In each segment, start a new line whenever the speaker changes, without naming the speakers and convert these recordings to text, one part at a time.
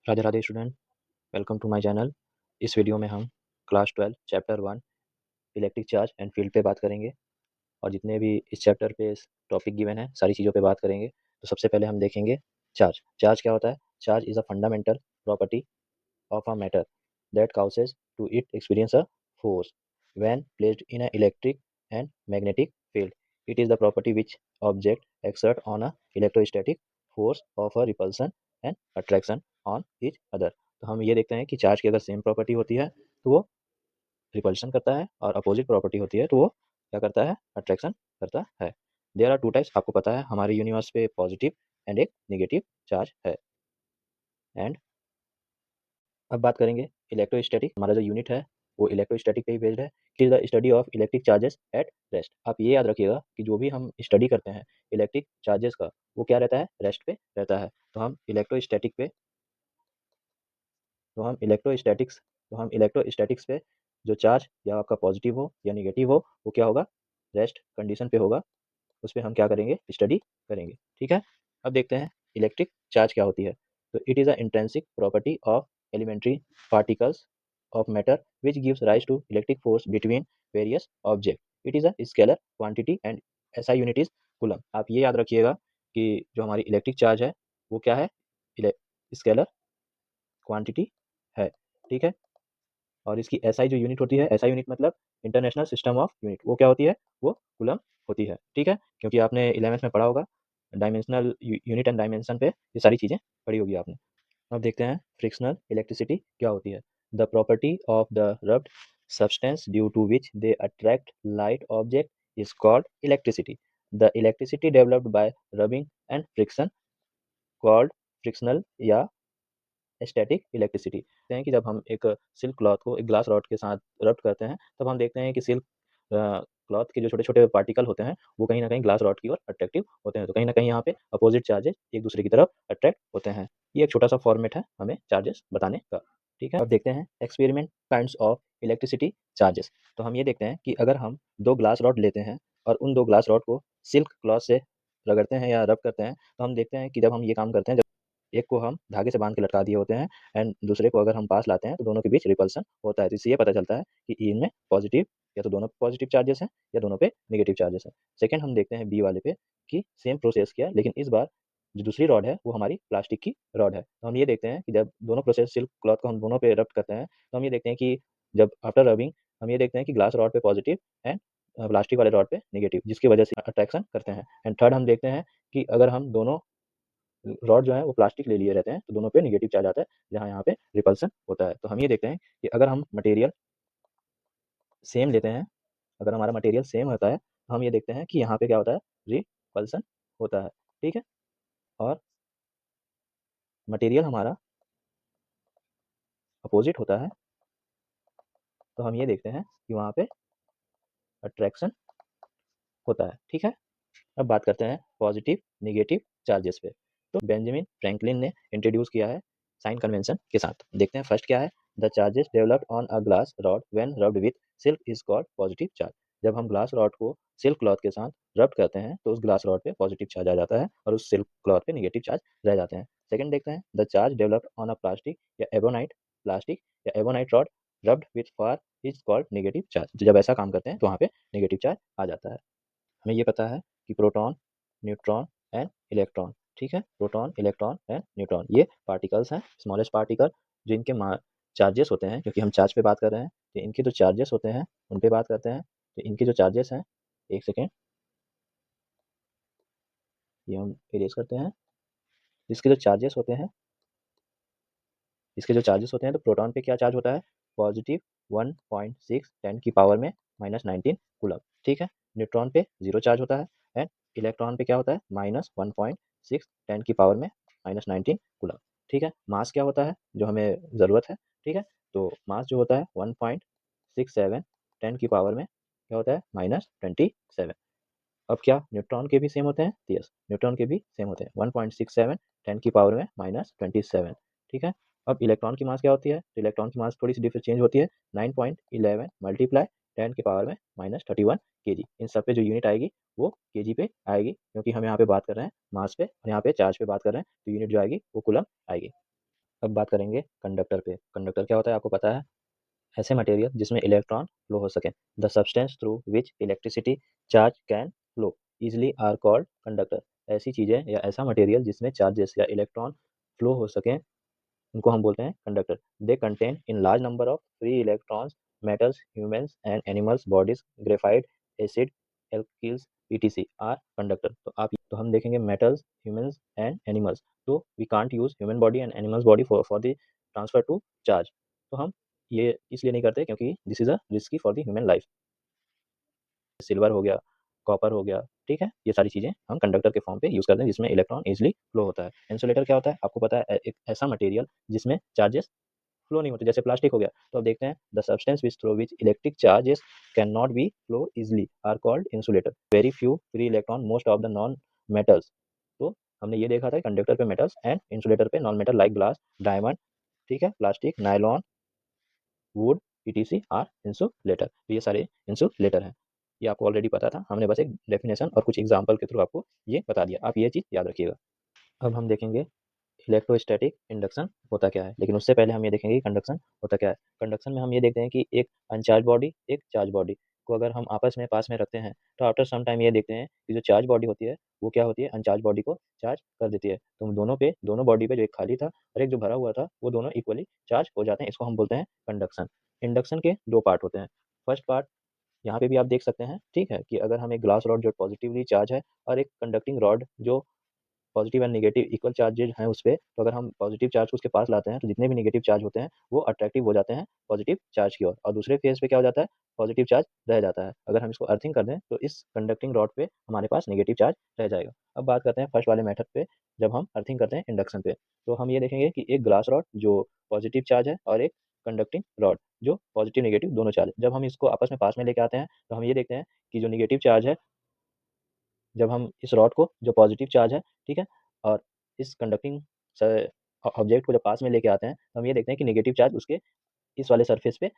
Radhe Radhe student, welcome to my channel. इस video में हम class 12 chapter 1 electric charge and field पे बात करेंगे और जितने भी इस चैप्टर पे टॉपिक गिवन है सारी चीज़ों पे बात करेंगे। तो सबसे पहले हम देखेंगे चार्ज। चार्ज क्या होता है? Charge is a fundamental property of a matter that causes to it experience a force when placed in an electric and magnetic field. It is the property which object exert on a electrostatic force of a repulsion and attraction on each other. तो हम ये देखते हैं कि charge की अगर same property होती है तो वो रिपल्शन करता है और अपोजिट प्रॉपर्टी होती है तो वो क्या करता है? अट्रैक्शन करता है। देयर आर टू टाइप्स, आपको पता है हमारे यूनिवर्स पे पॉजिटिव एंड एक नेगेटिव चार्ज है। एंड अब बात करेंगे इलेक्ट्रोस्टैटिक। हमारा जो यूनिट है वो इलेक्ट्रोस्टैटिक पे ही बेस्ड है। It is the study of electric charges at rest. आप ये याद रखिएगा कि जो भी हम स्टडी करते हैं इलेक्ट्रिक चार्जेस का, वो क्या रहता है? रेस्ट पे रहता है। तो हम इलेक्ट्रोस्टैटिक्स पे जो चार्ज या आपका पॉजिटिव हो या निगेटिव हो वो क्या होगा? रेस्ट कंडीशन पे होगा। उस पर हम क्या करेंगे? स्टडी करेंगे। ठीक है। अब देखते हैं इलेक्ट्रिक चार्ज क्या होती है। तो it is a intrinsic property of elementary particles of matter which gives rise to electric force between various object. It is a scalar quantity and SI unit is coulomb. आप ये याद रखिएगा कि जो हमारी इलेक्ट्रिक चार्ज है वो क्या है? स्केलर क्वांटिटी है। ठीक है। और इसकी SI जो यूनिट होती है, SI यूनिट मतलब इंटरनेशनल सिस्टम ऑफ यूनिट, वो क्या होती है? वो कूलम होती है। ठीक है। क्योंकि आपने 11th में पढ़ा होगा डायमेंशनल यूनिट एंड डायमेंशन पे, ये सारी चीज़ें पढ़ी होगी आपने। अब देखते हैं फ्रिक्शनल इलेक्ट्रिसिटी क्या होती है। The property of the rubbed substance due to which they attract light object is called electricity. The electricity developed by rubbing and friction called frictional या स्टैटिक इलेक्ट्रिसिटी। देखते हैं कि जब हम एक सिल्क क्लॉथ को एक ग्लास रॉड के साथ रब करते हैं तब हम देखते हैं कि सिल्क क्लॉथ के जो छोटे छोटे पार्टिकल होते हैं वो कहीं ना कहीं ग्लास रॉड की ओर अट्रैक्टिव होते हैं। तो कहीं ना कहीं यहाँ पे अपोजिट चार्जेस एक दूसरे की तरफ अट्रैक्ट होते हैं। ये एक छोटा सा फॉर्मेट है हमें चार्जेस बताने का। ठीक है। अब देखते हैं experiment kinds of electricity charges. तो हम ये देखते हैं कि अगर हम दो ग्लास रॉड लेते हैं और उन दो ग्लास रॉड को सिल्क क्लॉथ से रगड़ते हैं या रब करते हैं तो हम देखते हैं कि जब हम ये काम करते हैं, एक को हम धागे से बांध के लटका दिए होते हैं एंड दूसरे को अगर हम पास लाते हैं तो दोनों के बीच रिपल्सन होता है। तो इससे ये पता चलता है कि इनमें पॉजिटिव या तो दोनों पे पॉजिटिव चार्जेस हैं या दोनों पे नेगेटिव चार्जेस हैं। सेकंड हम देखते हैं बी वाले पे कि सेम प्रोसेस किया, लेकिन इस बार जो दूसरी रॉड है वो हमारी प्लास्टिक की रॉड है। तो हम ये देखते हैं कि जब दोनों प्रोसेस सिल्क क्लॉथ को हम दोनों पे रब करते हैं तो हम ये देखते हैं कि जब आफ्टर रबिंग हम ये देखते हैं कि ग्लास रॉड पे पॉजिटिव एंड प्लास्टिक वाले रॉड पे नेगेटिव, जिसकी वजह से अट्रैक्शन करते हैं। एंड थर्ड हम देखते हैं कि अगर हम दोनों रॉड जो है वो प्लास्टिक ले लिए रहते हैं तो दोनों पे नेगेटिव चार्ज आता है, जहाँ यहाँ पे रिपल्सन होता है। तो हम ये देखते हैं कि अगर हम मटेरियल सेम लेते हैं, अगर हमारा मटेरियल सेम होता है तो हम ये देखते हैं कि यहाँ पे क्या होता है? रिपल्सन होता है। ठीक है। और मटेरियल हमारा अपोजिट होता है तो हम ये देखते हैं कि वहाँ पे अट्रैक्शन होता है। ठीक है। अब बात करते हैं पॉजिटिव नेगेटिव चार्जेस पे। तो बेंजामिन फ्रैंकलिन ने इंट्रोड्यूस किया है साइन कन्वेंशन के साथ। देखते हैं फर्स्ट क्या है। The charges developed on a glass rod when rubbed with silk is called positive charge. जब हम ग्लास रॉड को सिल्क क्लॉथ के साथ रब करते हैं तो उस ग्लास रॉड पे पॉजिटिव चार्ज आ जाता है और उस सिल्क क्लॉथ पे नेगेटिव चार्ज रह जाते हैं। सेकंड देखते हैं the charge developed on a plastic या ebonite rod rubbed with fur is called negative charge. जब ऐसा काम करते हैं तो वहाँ पे नेगेटिव चार्ज आ जाता है। हमें ये पता है कि प्रोटॉन, न्यूट्रॉन एंड इलेक्ट्रॉन, ठीक है, प्रोटॉन, इलेक्ट्रॉन एंड न्यूट्रॉन ये पार्टिकल्स हैं, स्मॉलेस्ट पार्टिकल, जो इनके चार्जेस होते हैं, क्योंकि हम चार्ज पे बात कर रहे हैं तो इनके जो चार्जेस होते हैं उन पे बात करते हैं। तो इनके जो चार्जेस हैं, एक सेकेंड, ये हम इरेज करते हैं। इसके जो चार्जेस होते हैं तो प्रोटॉन पे क्या चार्ज होता है? पॉजिटिव 1.6 10 की पावर में -19 कूलम। ठीक है। न्यूट्रॉन पे जीरो चार्ज होता है एंड इलेक्ट्रॉन पे क्या होता है? -1.6 10 की पावर में -19 कूलम। ठीक है। मास क्या होता है जो हमें ज़रूरत है? ठीक है। तो मास जो होता है 1.67 10 की पावर में क्या होता है? -27। अब क्या न्यूट्रॉन के भी सेम होते हैं? यस, न्यूट्रॉन के भी सेम होते हैं, 1.67 10 की पावर में -27। ठीक है। अब इलेक्ट्रॉन की मास क्या होती है? तो इलेक्ट्रॉन की मास थोड़ी सी डिफरेंस चेंज होती है, 9.11 मल्टीप्लाई 10 की पावर में -31 केजी। इन सब पे जो यूनिट आएगी वो केजी पे आएगी, क्योंकि हम यहाँ पे बात कर रहे हैं मास पे और यहाँ पे चार्ज पे बात कर रहे हैं, तो यूनिट जो आएगी वो कूलम आएगी। अब बात करेंगे कंडक्टर पे। कंडक्टर क्या होता है आपको पता है? ऐसे मटेरियल जिसमें इलेक्ट्रॉन फ्लो हो सके। The substance through which electricity charge can flow easily are called conductor. ऐसी चीज़ें या ऐसा मटेरियल जिसमें चार्जेस या इलेक्ट्रॉन फ्लो हो सकें, उनको हम बोलते हैं conductor. They contain in large number of free electrons, metals, humans and animals bodies, graphite, acid, alkalis, etc are conductor. तो हम देखेंगे मेटल्स, ह्यूमंस एंड एनिमल्स। तो we can't use human body and animals body for the transfer to charge. तो हम ये इसलिए नहीं करते क्योंकि this is a risky for the human life. Silver हो गया, कॉपर हो गया, ठीक है, ये सारी चीज़ें हम कंडक्टर के फॉर्म पे यूज़ करते हैं जिसमें इलेक्ट्रॉन इजिली फ्लो होता है। इंसुलेटर क्या होता है आपको पता है? एक ऐसा मटेरियल जिसमें चार्जेस फ्लो नहीं होते, जैसे प्लास्टिक हो गया। तो अब देखते हैं the substance which through which electric charges can not be flow easily are called insulator. Very few free electron most of the non metals. तो हमने ये देखा था कंडक्टर पे मेटल्स एंड इंसुलेटर पे non metal like glass, diamond, ठीक है, plastic, nylon, wood, etc are insulator. तो ये सारे इंसुलेटर हैं। ये आपको ऑलरेडी पता था, हमने बस एक डेफिनेशन और कुछ एग्जांपल के थ्रू आपको ये बता दिया। आप ये चीज़ याद रखिएगा। अब हम देखेंगे इलेक्ट्रोस्टैटिक इंडक्शन होता क्या है, लेकिन उससे पहले हम ये देखेंगे कि कंडक्शन होता क्या है। कंडक्शन में हम ये देखते हैं कि एक अनचार्ज बॉडी, एक चार्ज बॉडी को अगर हम आपस में पास में रखते हैं, तो आफ्टर सम टाइम ये देखते हैं कि जो चार्ज बॉडी होती है वो क्या होती है, अनचार्ज बॉडी को चार्ज कर देती है। तो दोनों बॉडी पे जो एक खाली था और एक जो भरा हुआ था, वो दोनों इक्वली चार्ज हो जाते हैं। इसको हम बोलते हैं कंडक्शन। इंडक्शन के दो पार्ट होते हैं। फर्स्ट पार्ट यहाँ पे भी आप देख सकते हैं, ठीक है, कि अगर हम एक ग्लास रॉड जो पॉजिटिवली चार्ज है और एक कंडक्टिंग रॉड जो positive and negative equal charges हैं उस पे, तो अगर हम पॉजिटिव चार्ज को उसके पास लाते हैं, तो जितने भी नेगेटिव चार्ज होते हैं, वो अट्रैक्टिव हो जाते हैं पॉजिटिव चार्ज की ओर, और दूसरे फेज़ पे क्या हो जाता है, पॉजिटिव चार्ज रह जाता है। अगर हम इसको अर्थिंग कर दें, तो इस कंडक्टिंग रॉड पे हमारे पास नेगेटिव चार्ज रह जाएगा। अब बात करते हैं फर्स्ट वाले मेथड पे, जब हम अर्थिंग करते हैं इंडक्शन पे, तो हम ये देखेंगे कि एक ग्लास रॉड जो पॉजिटिव चार्ज है और एक कंडक्टिंग रॉड जो पॉजिटिव नेगेटिव दोनों चार्ज है। जब हम इसको आपस में पास में लेके आते हैं, तो हम ये देखते हैं कि जो नेगेटिव चार्ज है, जब हम इस रॉड को जो पॉजिटिव चार्ज है, ठीक है, और इस कंडक्टिंग ऑब्जेक्ट को जब पास में लेके आते हैं, तो हम ये देखते हैं कि नेगेटिव चार्ज उसके इस वाले सरफेस पे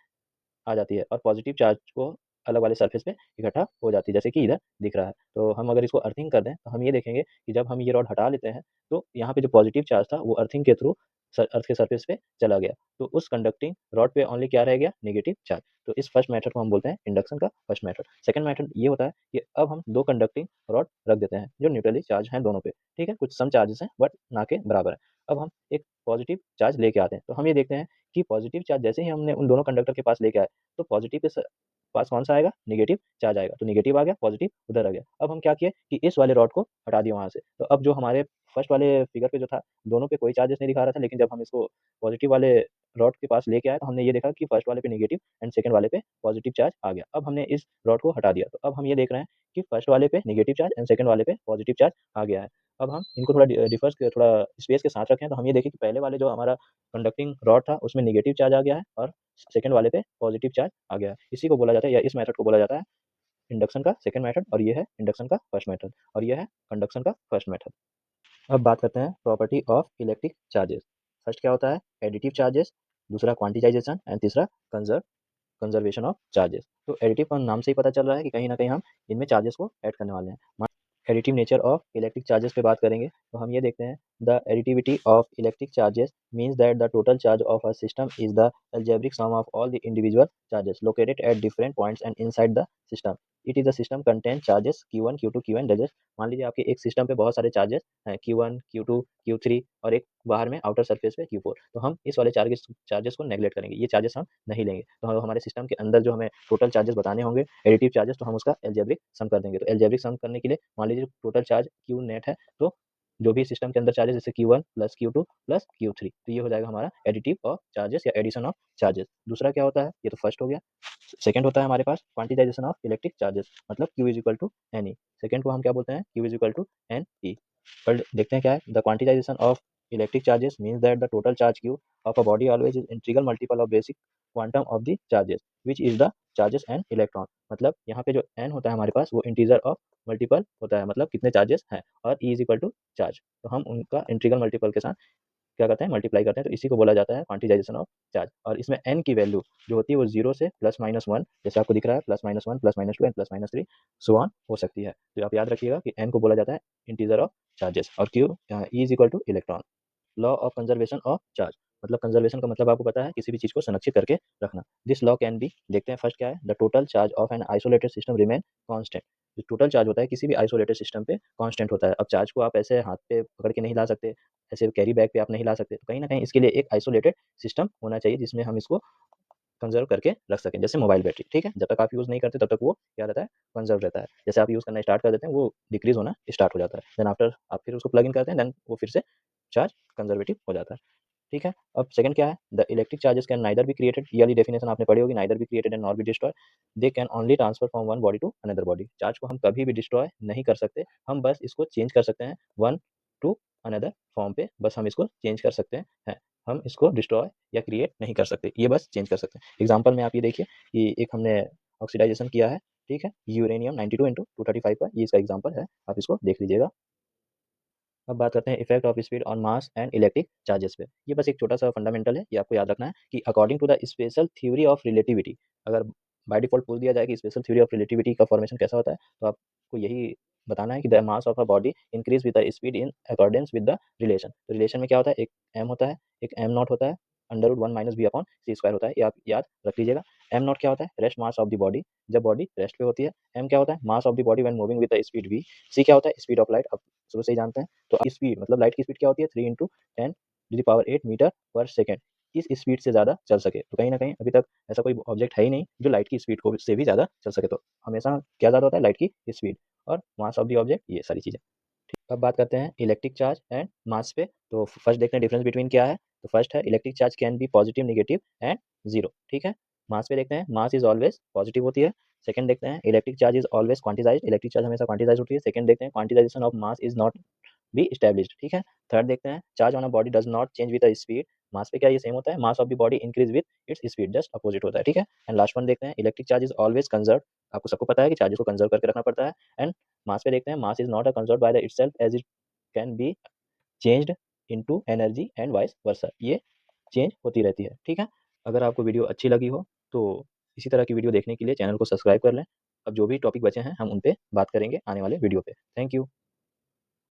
आ जाती है और पॉजिटिव चार्ज को अलग वाले सरफेस पे इकट्ठा हो जाती है, जैसे कि इधर दिख रहा है। तो हम अगर इसको अर्थिंग कर दें, तो हम ये देखेंगे कि जब हम ये रॉड हटा लेते हैं, तो यहाँ पे जो पॉजिटिव चार्ज था वो अर्थिंग के थ्रू अर्थ के सरफेस पे चला गया। तो उस कंडक्टिंग रॉड पे ओनली क्या रह गया, नेगेटिव चार्ज। तो इस फर्स्ट मेथड को हम बोलते हैं इंडक्शन का फर्स्ट मेथड। सेकंड मेथड ये होता है कि अब हम दो कंडक्टिंग रॉड रख देते हैं जो न्यूट्रली चार्ज हैं दोनों पे, ठीक है, कुछ सम चार्जेस हैं बट ना के बराबर है। अब हम एक पॉजिटिव चार्ज लेके आते हैं, तो हम ये देखते हैं कि पॉजिटिव चार्ज जैसे ही हमने उन दोनों कंडक्टर के पास लेके आए, तो पॉजिटिव के पास कौन सा आएगा, नेगेटिव चार्ज आएगा। तो नेगेटिव आ गया, पॉजिटिव उधर आ गया। अब हम क्या किए कि इस वाले रॉड को हटा दिया वहाँ से। तो अब जो हमारे फर्स्ट वाले फिगर पे जो था, दोनों पे कोई चार्जेस नहीं दिखा रहा था, लेकिन जब हम इसको पॉजिटिव वाले रॉड के पास लेके आए, तो हमने ये देखा कि फर्स्ट वाले पे नेगेटिव एंड सेकंड वाले पे पॉजिटिव चार्ज आ गया। अब हमने इस रॉड को हटा दिया, तो अब हम ये देख रहे हैं कि फर्स्ट वाले पे नेगेटिव चार्ज एंड सेकंड वाले पे पॉजिटिव चार्ज आ गया है। अब हम इनको थोड़ा डिफर्स थोड़ा स्पेस के साथ रखें, तो हम ये देखें कि पहले वाले जो हमारा कंडक्टिंग रॉड था उसमें नेगेटिव चार्ज आ गया है और सेकंड वाले पे पॉजिटिव चार्ज आ गया है। इसी को बोला जाता है, या इस मेथड को बोला जाता है इंडक्शन का सेकंड मेथड, और ये है इंडक्शन का फर्स्ट मेथड, और ये है कंडक्शन का फर्स्ट मेथड। अब बात करते हैं property of electric charges. First क्या होता है, एडिटिव चार्जेस, दूसरा क्वांटिजाइजेशन एंड तीसरा कंजर्व कंजर्वेशन ऑफ चार्जेस। तो एडिटिव का नाम से ही पता चल रहा है कि कहीं ना कहीं हम इनमें चार्जेस को ऐड करने वाले हैं। Additive nature of electric charges पे बात करेंगे, तो हम ये देखते हैं the additivity of electric charges means that the total charge of a system is the algebraic sum of all the individual charges located at different points and inside the system. It is a system contain charges q1 q2 qn dash। मान लीजिए आपके एक system पे बहुत सारे charges हैं, q1 q2 q3, और एक बाहर में आउटर सरफेस पे q4। तो हम इस वाले चार्जेस चार्जेस को नेगलेक्ट करेंगे, ये चार्जेस हम नहीं लेंगे। तो हमारे सिस्टम के अंदर जो हमें टोटल चार्जेस बताने होंगे एडिटिव चार्जेस, तो हम उसका एल्जेब्रिक सम कर देंगे। तो एल्जेब्रिक सम करने के लिए मान लीजिए टोटल चार्ज क्यू नेट है, तो जो भी सिस्टम के अंदर चार्जेस जैसे Q1 plus Q2 plus Q3, तो ये हो जाएगा हमारा एडिटिव ऑफ चार्जेस या एडिशन ऑफ चार्जेस। दूसरा क्या होता है, ये तो फर्स्ट हो गया। सेकंड होता है हमारे पास क्वांटिटाइजेशन ऑफ इलेक्ट्रिक चार्जेस, मतलब Q is equal to N E. Second को हम क्या बोलते हैं, Q is equal to N E. पर देखते हैं क्या है, the quantisation of electric charges means that the total charge Q of a body always is integral multiple of basic quantum of the charges which is the charges and electron. मतलब यहाँ पे जो n होता है हमारे पास वो integer of multiple होता है, मतलब कितने चार्जेस हैं, और E is equal to charge. तो हम उनका इंटीग्रल मल्टीपल के साथ क्या करते हैं, मल्टीप्लाई करते हैं। तो इसी को बोला जाता है क्वांटिटाइजेशन ऑफ चार्ज। और इसमें n की वैल्यू जो होती है वो 0 से +-1, जैसे आपको दिख रहा है, +-1 +-2 एंड +-3 सो ऑन हो सकती है। तो आप याद रखिएगा कि n को बोला जाता है इंटीजर ऑफ चार्जेस और Q E is equal two electron. Law of conservation of charge. मतलब कंजर्वेशन का मतलब आपको पता है, किसी भी चीज़ को संरक्षित करके रखना। दिस लॉ कैन बी, देखते हैं फर्स्ट क्या है, the total charge of an isolated system remain constant. जो टोटल चार्ज होता है किसी भी आइसोलेटेड सिस्टम पे कांस्टेंट होता है। अब चार्ज को आप ऐसे हाथ पे पकड़ के नहीं ला सकते, ऐसे कैरी बैग पे आप नहीं ला सकते, तो कहीं न कहीं इसके लिए एक आइसोलेटेड सिस्टम होना चाहिए जिसमें हम इसको कंज़र्व करके रख सकें। जैसे मोबाइल बैटरी, ठीक है? जब तक आप यूज़ नहीं करते तब तक वो क्या रहता है, कंज़र्व रहता है। जैसे आप यूज़ करना स्टार्ट कर देते हैं, वो डिक्रीज़ होना स्टार्ट हो जाता है। देन आफ्टर आप फिर उसको प्लग इन करते हैं, देन वो फिर से चार्ज कंज़र्वेटिव हो जाता है। ठीक है? अब सेकंड क्या है? The electric charges can neither be created, ये वाली डेफिनिशन आपने पढ़ी होगी, neither be created and nor be destroyed. They can only transfer from one body to another body. Charge को हम कभी भी डिस्ट्रॉय नहीं कर सकते, हम बस इसको चेंज कर सकते हैं वन टू अनदर फॉर्म पे, बस हम इसको चेंज कर सकते हैं। हम इसको डिस्ट्रॉय या क्रिएट नहीं कर सकते, ये बस चेंज कर सकते हैं। एग्जांपल में आप ये देखिए कि एक हमने ऑक्सीडाइजेशन किया है, ठीक है? यूरेनियम 92 इंटू 235 का, ये इसका एग्जांपल है, आप इसको देख लीजिएगा। अब बात करते हैं effect of speed on mass and electric charges पे। ये बस एक छोटा सा फंडामेंटल है, ये आपको याद रखना है कि according to the special theory of relativity, अगर बाय डिफ़ॉल्ट पूछ दिया जाए कि स्पेशल थ्योरी ऑफ रिलेटिविटी का फॉर्मेशन कैसा होता है, तो आपको यही बताना है कि the mass of a body increase with the speed in accordance with the relation. तो रिलेशन में क्या होता है, एक एम होता है, एक एम नॉट होता है, under root 1 minus B upon C square होता है, ये आप याद रख लीजिएगा। एम नॉट क्या होता है, rest mass of the body, जब बॉडी रेस्ट पे होती है। एम क्या होता है, mass of the body when moving with the speed V. C क्या होता है, स्पीड ऑफ लाइट, आप शुरू से ही जानते हैं। तो स्पीड मतलब लाइट की स्पीड क्या होती है, 3 into 10 to the power 8 meter per second. इस स्पीड से ज़्यादा चल सके, तो कहीं न कहीं अभी तक ऐसा कोई ऑब्जेक्ट है ही नहीं जो लाइट की स्पीड को से भी ज़्यादा चल सके। तो हमेशा क्या ज़्यादा होता है, लाइट की स्पीड और मास ऑफ द ऑब्जेक्ट, ये सारी चीज़ें। अब बात करते हैं इलेक्ट्रिक चार्ज एंड मास पे। तो फर्स्ट देखते हैं डिफरेंस बिटवीन क्या है। तो फर्स्ट है electric charge can be positive, negative and zero, ठीक है? मास पे देखते हैं, मास इज ऑलवेज पॉजिटिव होती है। सेकंड देखते हैं electric charge is always quantised, electric charge हमेशा क्वांटिजाइज होती है। सेकंड देखते हैं quantisation of mass is not be established, ठीक है? थर्ड देखते हैं charge on a body does not change with the speed, mass पे क्या ये सेम होता है, mass of the body increase with its speed, just opposite होता है, ठीक है? एंड लास्ट वन देखते हैं electric charge is always conserve, आपको सबको पता है कि चार्जेस को कंजर्व करके रखना पड़ता है। एंड मास पे देखते हैं, mass is not a conserve by the itself as it can be changed into energy and vice versa, ये चेंज होती रहती है, ठीक है? अगर आपको वीडियो अच्छी लगी हो तो इसी तरह की वीडियो देखने के लिए चैनल को सब्सक्राइब कर लें। अब जो भी टॉपिक बचे हैं हम उन पे बात करेंगे आने वाले वीडियो पे। Thank you.